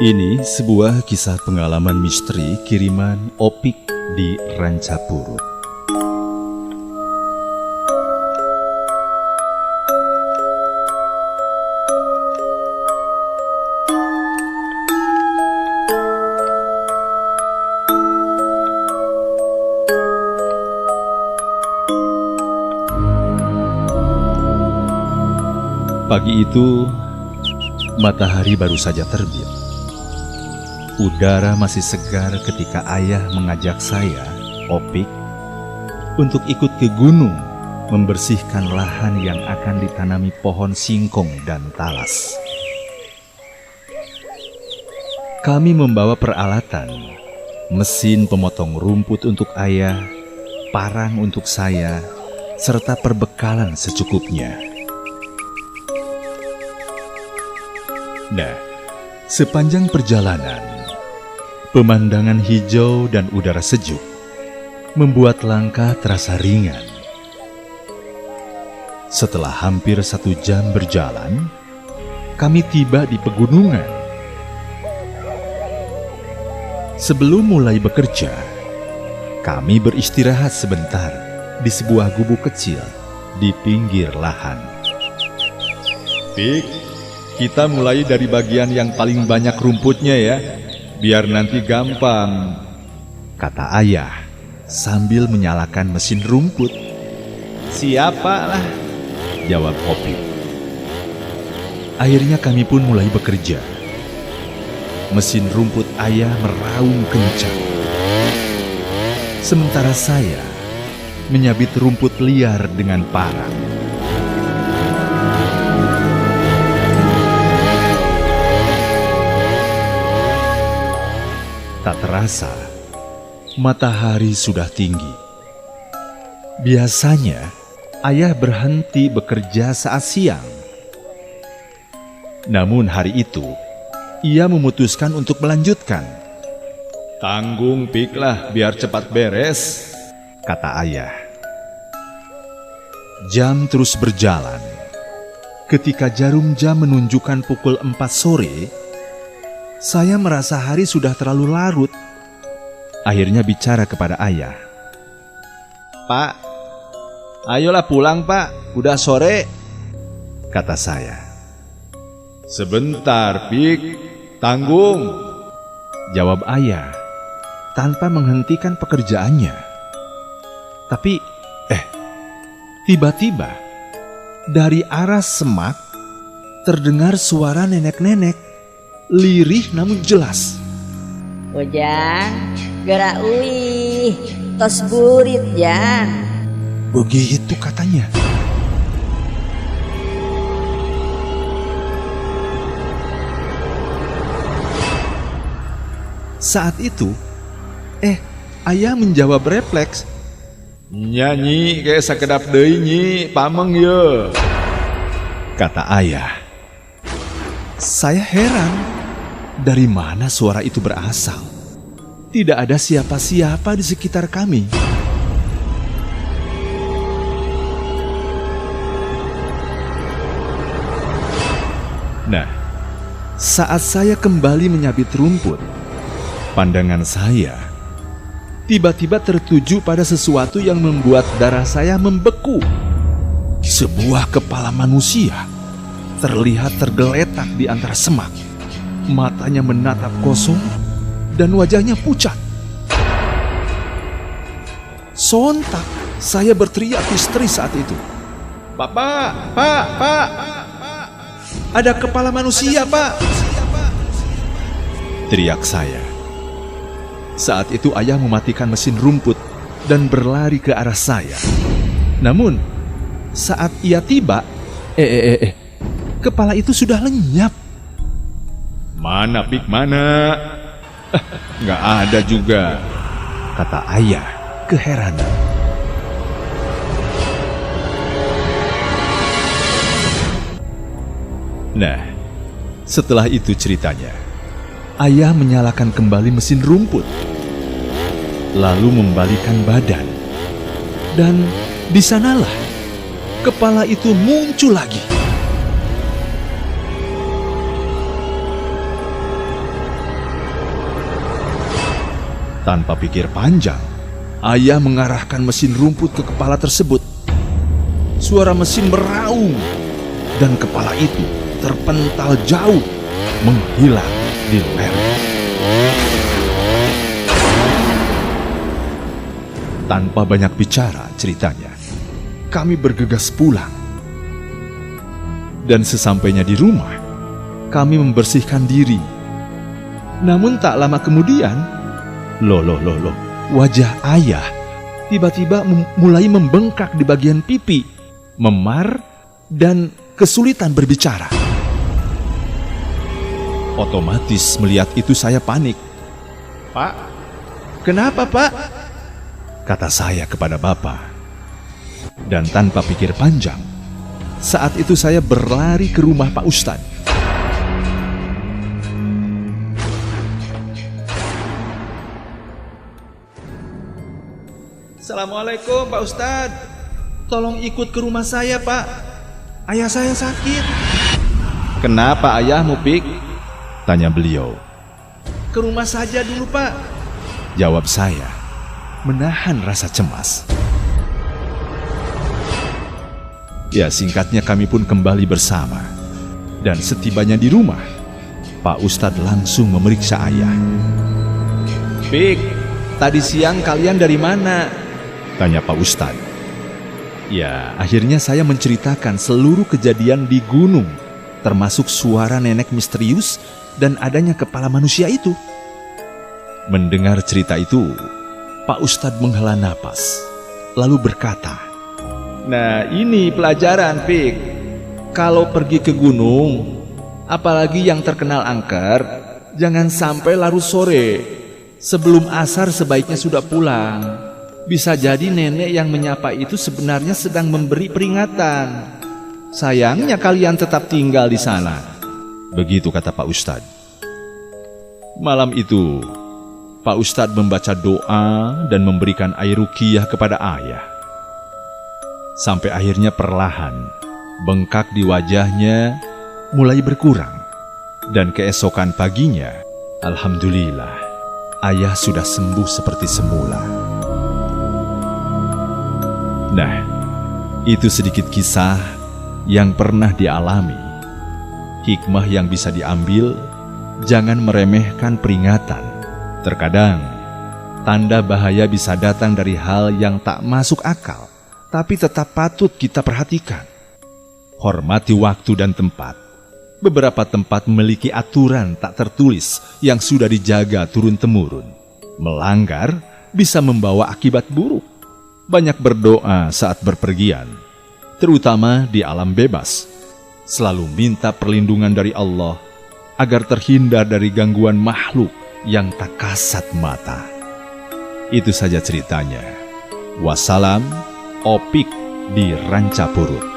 Ini sebuah kisah pengalaman misteri kiriman Opik di Rancapurut. Pagi itu, matahari baru saja terbit. Udara masih segar ketika ayah mengajak saya, Opik, untuk ikut ke gunung membersihkan lahan yang akan ditanami pohon singkong dan talas. Kami membawa peralatan, mesin pemotong rumput untuk ayah, parang untuk saya, serta perbekalan secukupnya. Nah, sepanjang perjalanan, pemandangan hijau dan udara sejuk membuat langkah terasa ringan. Setelah hampir 1 jam berjalan, kami tiba di pegunungan. Sebelum mulai bekerja, kami beristirahat sebentar di sebuah gubuk kecil di pinggir lahan. Pik, kita mulai dari bagian yang paling banyak rumputnya ya, biar nanti gampang, kata ayah sambil menyalakan mesin rumput. Siapalah, jawab Opik. Akhirnya kami pun mulai bekerja. Mesin rumput ayah meraung kencang, sementara saya menyabit rumput liar dengan parang. Tak terasa, matahari sudah tinggi. Biasanya, ayah berhenti bekerja saat siang. Namun hari itu, ia memutuskan untuk melanjutkan. Tanggung Pik lah biar cepat beres, kata ayah. Jam terus berjalan. Ketika jarum jam menunjukkan pukul 4 sore, saya merasa hari sudah terlalu larut. Akhirnya bicara kepada ayah. Pak, ayolah pulang pak, udah sore, kata saya. Sebentar Pik, tanggung, jawab ayah tanpa menghentikan pekerjaannya. Tapi, tiba-tiba dari arah semak terdengar suara nenek-nenek, lirih namun jelas. Ujang, gerak uih, tos burit Jang. Begitu katanya. Saat itu, ayah menjawab refleks. Nyanyi kayak sakedap deui nyi, pameng ye, kata ayah. Saya heran. Dari mana suara itu berasal? Tidak ada siapa-siapa di sekitar kami. Nah, saat saya kembali menyabit rumput, pandangan saya tiba-tiba tertuju pada sesuatu yang membuat darah saya membeku. Sebuah kepala manusia terlihat tergeletak di antara semak. Matanya menatap kosong dan wajahnya pucat. Sontak saya berteriak histeris saat itu. Pak, ada kepala manusia pak, teriak saya. Saat itu ayah mematikan mesin rumput dan berlari ke arah saya. Namun saat ia tiba, kepala itu sudah lenyap. Mana Pik, mana? Nggak ada juga, kata ayah keheranan. Nah, setelah itu ceritanya, ayah menyalakan kembali mesin rumput, lalu membalikan badan, dan di sanalah kepala itu muncul lagi. Tanpa pikir panjang, ayah mengarahkan mesin rumput ke kepala tersebut. Suara mesin meraung dan kepala itu terpental jauh, menghilang di lereng. Tanpa banyak bicara ceritanya, kami bergegas pulang. Dan sesampainya di rumah, kami membersihkan diri. Namun tak lama kemudian, loh, wajah ayah tiba-tiba mulai membengkak di bagian pipi, memar, dan kesulitan berbicara. Otomatis melihat itu saya panik. "Pak, kenapa Pak?" kata saya kepada bapak. Dan tanpa pikir panjang, saat itu saya berlari ke rumah Pak Ustadz. "Assalamualaikum Pak Ustadz, tolong ikut ke rumah saya Pak, ayah saya sakit." "Kenapa ayahmu, Pik?" tanya beliau. "Ke rumah saja dulu Pak," jawab saya, menahan rasa cemas. Ya, singkatnya kami pun kembali bersama. Dan setibanya di rumah, Pak Ustadz langsung memeriksa ayah. "Pik, tadi siang kalian dari mana?" tanya Pak Ustadz. Ya, akhirnya saya menceritakan seluruh kejadian di gunung, termasuk suara nenek misterius dan adanya kepala manusia itu. Mendengar cerita itu, Pak Ustadz menghela napas, lalu berkata, "Nah, ini pelajaran, Pik. Kalau pergi ke gunung, apalagi yang terkenal angker, jangan sampai larut sore. Sebelum asar sebaiknya sudah pulang. Bisa jadi nenek yang menyapa itu sebenarnya sedang memberi peringatan. Sayangnya kalian tetap tinggal di sana." Begitu kata Pak Ustadz. Malam itu, Pak Ustadz membaca doa dan memberikan air ruqyah kepada ayah. Sampai akhirnya perlahan, bengkak di wajahnya mulai berkurang. Dan keesokan paginya, alhamdulillah, ayah sudah sembuh seperti semula. Nah, itu sedikit kisah yang pernah dialami. Hikmah yang bisa diambil, jangan meremehkan peringatan. Terkadang, tanda bahaya bisa datang dari hal yang tak masuk akal, tapi tetap patut kita perhatikan. Hormati waktu dan tempat. Beberapa tempat memiliki aturan tak tertulis yang sudah dijaga turun-temurun. Melanggar bisa membawa akibat buruk. Banyak berdoa saat berpergian, terutama di alam bebas. Selalu minta perlindungan dari Allah agar terhindar dari gangguan makhluk yang tak kasat mata. Itu saja ceritanya. Wassalam, Opik di Ranca Purut.